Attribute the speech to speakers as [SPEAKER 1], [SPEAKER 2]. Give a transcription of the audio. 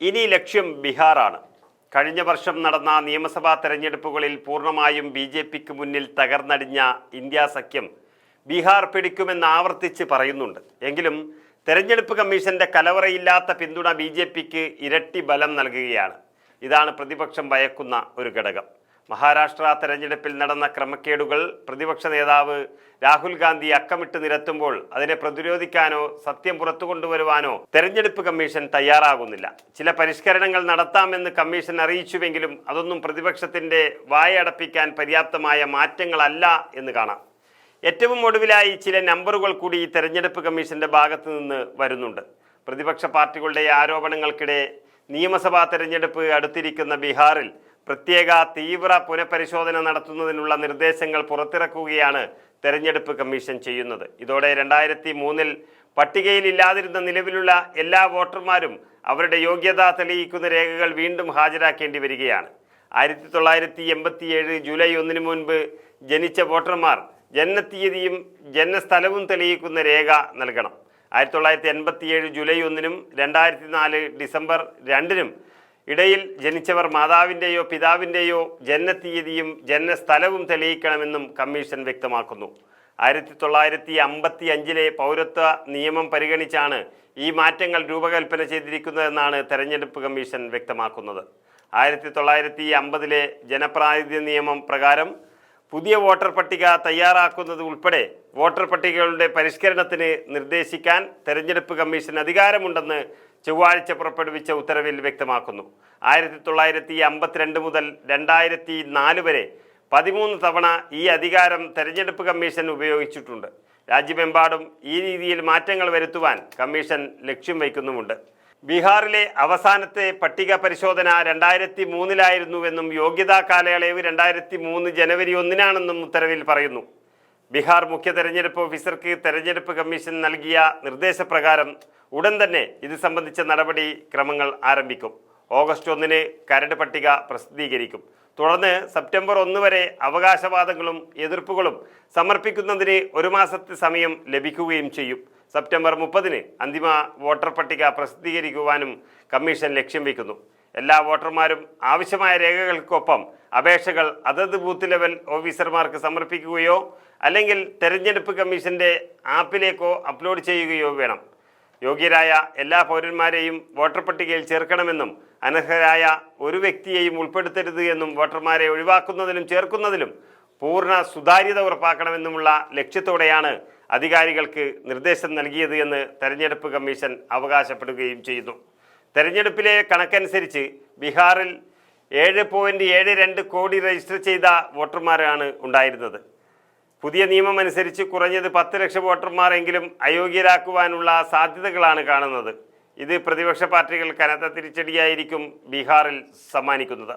[SPEAKER 1] ഇനി ലക്ഷ്യം ബീഹാറാണ്. കഴിഞ്ഞ വർഷം നടന്ന നിയമസഭാ തെരഞ്ഞെടുപ്പുകളിൽ പൂർണ്ണമായും BJPക്ക് മുന്നിൽ തകർന്നടിഞ്ഞ ഇന്ത്യ സഖ്യം ബീഹാർ പിടിക്കുമെന്ന് ആവർത്തിച്ച് പറയുന്നുണ്ട്. എങ്കിലും തെരഞ്ഞെടുപ്പ് കമ്മീഷന്റെ കലവറയില്ലാത്ത പിന്തുണ BJPക്ക് ഇരട്ടി ബലം നൽകുകയാണ്. ഇതാണ് പ്രതിപക്ഷം ഭയക്കുന്ന ഒരു ഘടകം. മഹാരാഷ്ട്ര തെരഞ്ഞെടുപ്പിൽ നടന്ന ക്രമക്കേടുകൾ പ്രതിപക്ഷ നേതാവ് രാഹുൽ ഗാന്ധി അക്കമിട്ട് നിരത്തുമ്പോൾ അതിനെ പ്രതിരോധിക്കാനോ സത്യം പുറത്തു കൊണ്ടുവരുവാനോ തെരഞ്ഞെടുപ്പ് കമ്മീഷൻ തയ്യാറാകുന്നില്ല. ചില പരിഷ്കരണങ്ങൾ നടത്താമെന്ന് കമ്മീഷൻ അറിയിച്ചുവെങ്കിലും അതൊന്നും പ്രതിപക്ഷത്തിന്റെ വായടപ്പിക്കാൻ പര്യാപ്തമായ മാറ്റങ്ങളല്ല എന്ന് കാണാം. ഏറ്റവും ഒടുവിലായി ചില നമ്പറുകൾ കൂടി ഈ തെരഞ്ഞെടുപ്പ് കമ്മീഷന്റെ ഭാഗത്ത് നിന്ന് വരുന്നുണ്ട്. പ്രതിപക്ഷ പാർട്ടികളുടെ ആരോപണങ്ങൾക്കിടെ നിയമസഭാ തെരഞ്ഞെടുപ്പ് അടുത്തിരിക്കുന്ന ബീഹാറിൽ പ്രത്യേക തീവ്ര പുനഃപരിശോധന നടത്തുന്നതിനുള്ള നിർദ്ദേശങ്ങൾ പുറത്തിറക്കുകയാണ് തെരഞ്ഞെടുപ്പ് കമ്മീഷൻ ചെയ്യുന്നത്. ഇതോടെ 2003 പട്ടികയിൽ ഇല്ലാതിരുന്ന നിലവിലുള്ള എല്ലാ വോട്ടർമാരും അവരുടെ യോഗ്യത തെളിയിക്കുന്ന രേഖകൾ വീണ്ടും ഹാജരാക്കേണ്ടി വരികയാണ്. 1987 ജൂലൈ 1 മുൻപ് ജനിച്ച വോട്ടർമാർ ജനനത്തീയതിയും ജനനസ്ഥലവും തെളിയിക്കുന്ന രേഖ നൽകണം. 1987 ജൂലൈ 1 2004 ഡിസംബർ 2 ഇടയിൽ ജനിച്ചവർ മാതാവിൻ്റെയോ പിതാവിൻ്റെയോ ജനനത്തീയതിയും ജനനസ്ഥലവും തെളിയിക്കണമെന്നും കമ്മീഷൻ വ്യക്തമാക്കുന്നു. 1955 പൗരത്വ നിയമം പരിഗണിച്ചാണ് ഈ മാറ്റങ്ങൾ രൂപകൽപ്പന ചെയ്തിരിക്കുന്നതെന്നാണ് തെരഞ്ഞെടുപ്പ് കമ്മീഷൻ വ്യക്തമാക്കുന്നത്. 1950 ജനപ്രാതിനിധ്യ നിയമം പ്രകാരം പുതിയ വോട്ടർ പട്ടിക തയ്യാറാക്കുന്നത് ഉൾപ്പെടെ വോട്ടർ പട്ടികകളുടെ പരിഷ്കരണത്തിന് നിർദ്ദേശിക്കാൻ തെരഞ്ഞെടുപ്പ് കമ്മീഷൻ അധികാരമുണ്ടെന്ന് ചൊവ്വാഴ്ച പുറപ്പെടുവിച്ച ഉത്തരവിൽ വ്യക്തമാക്കുന്നു. 1952 മുതൽ 2004 വരെ 13 തവണ ഈ അധികാരം തെരഞ്ഞെടുപ്പ് കമ്മീഷൻ ഉപയോഗിച്ചിട്ടുണ്ട്. രാജ്യമെമ്പാടും ഈ രീതിയിൽ മാറ്റങ്ങൾ വരുത്തുവാൻ കമ്മീഷൻ ലക്ഷ്യം വയ്ക്കുന്നുമുണ്ട്. ബീഹാറിലെ അവസാനത്തെ പട്ടിക പരിശോധന 2003 യോഗ്യതാ കാലയളവ് 2003 ജനുവരി 1 ഉത്തരവിൽ പറയുന്നു. ബീഹാർ മുഖ്യ തെരഞ്ഞെടുപ്പ് ഓഫീസർക്ക് തെരഞ്ഞെടുപ്പ് കമ്മീഷൻ നൽകിയ നിർദ്ദേശപ്രകാരം ഉടൻ തന്നെ ഇത് സംബന്ധിച്ച നടപടി ക്രമങ്ങൾ ആരംഭിക്കും. ഓഗസ്റ്റ് 1 കരട് പട്ടിക പ്രസിദ്ധീകരിക്കും. തുടർന്ന് സെപ്റ്റംബർ 1 വരെ അവകാശവാദങ്ങളും എതിർപ്പുകളും സമർപ്പിക്കുന്നതിന് 1 മാസത്തെ സമയം ലഭിക്കുകയും ചെയ്യും. സെപ്റ്റംബർ 30 അന്തിമ വോട്ടർ പട്ടിക പ്രസിദ്ധീകരിക്കുവാനും കമ്മീഷൻ ലക്ഷ്യം വയ്ക്കുന്നു. എല്ലാ വോട്ടർമാരും ആവശ്യമായ രേഖകൾക്കൊപ്പം അപേക്ഷകൾ അതത് ബൂത്ത് ലെവൽ ഓഫീസർമാർക്ക് സമർപ്പിക്കുകയോ അല്ലെങ്കിൽ തെരഞ്ഞെടുപ്പ് കമ്മീഷന്റെ ആപ്പിലേക്കോ അപ്ലോഡ് ചെയ്യുകയോ വേണം. യോഗ്യരായ എല്ലാ പൗരന്മാരെയും വോട്ടർ പട്ടികയിൽ ചേർക്കണമെന്നും അനർഹരായ ഒരു വ്യക്തിയെയും ഉൾപ്പെടുത്തരുത് എന്നും വോട്ടർമാരെ ഒഴിവാക്കുന്നതിലും ചേർക്കുന്നതിലും പൂർണ്ണ സുതാര്യത ഉറപ്പാക്കണമെന്നുമുള്ള ലക്ഷ്യത്തോടെയാണ് അധികാരികൾക്ക് നിർദ്ദേശം നൽകിയത് എന്ന് തെരഞ്ഞെടുപ്പ് കമ്മീഷൻ അവകാശപ്പെടുകയും ചെയ്യുന്നു. തെരഞ്ഞെടുപ്പിലെ കണക്കനുസരിച്ച് ബീഹാറിൽ 7.72 കോടി രജിസ്റ്റർ ചെയ്ത വോട്ടർമാരാണ് ഉണ്ടായിരുന്നത്. പുതിയ നിയമം അനുസരിച്ച് കുറഞ്ഞത് 10 ലക്ഷം വോട്ടർമാരെങ്കിലും അയോഗ്യരാക്കുവാനുള്ള സാധ്യതകളാണ് കാണുന്നത്. ഇത് പ്രതിപക്ഷ പാർട്ടികൾ കനത്ത തിരിച്ചടിയായിരിക്കും ബീഹാറിൽ സമ്മാനിക്കുന്നത്.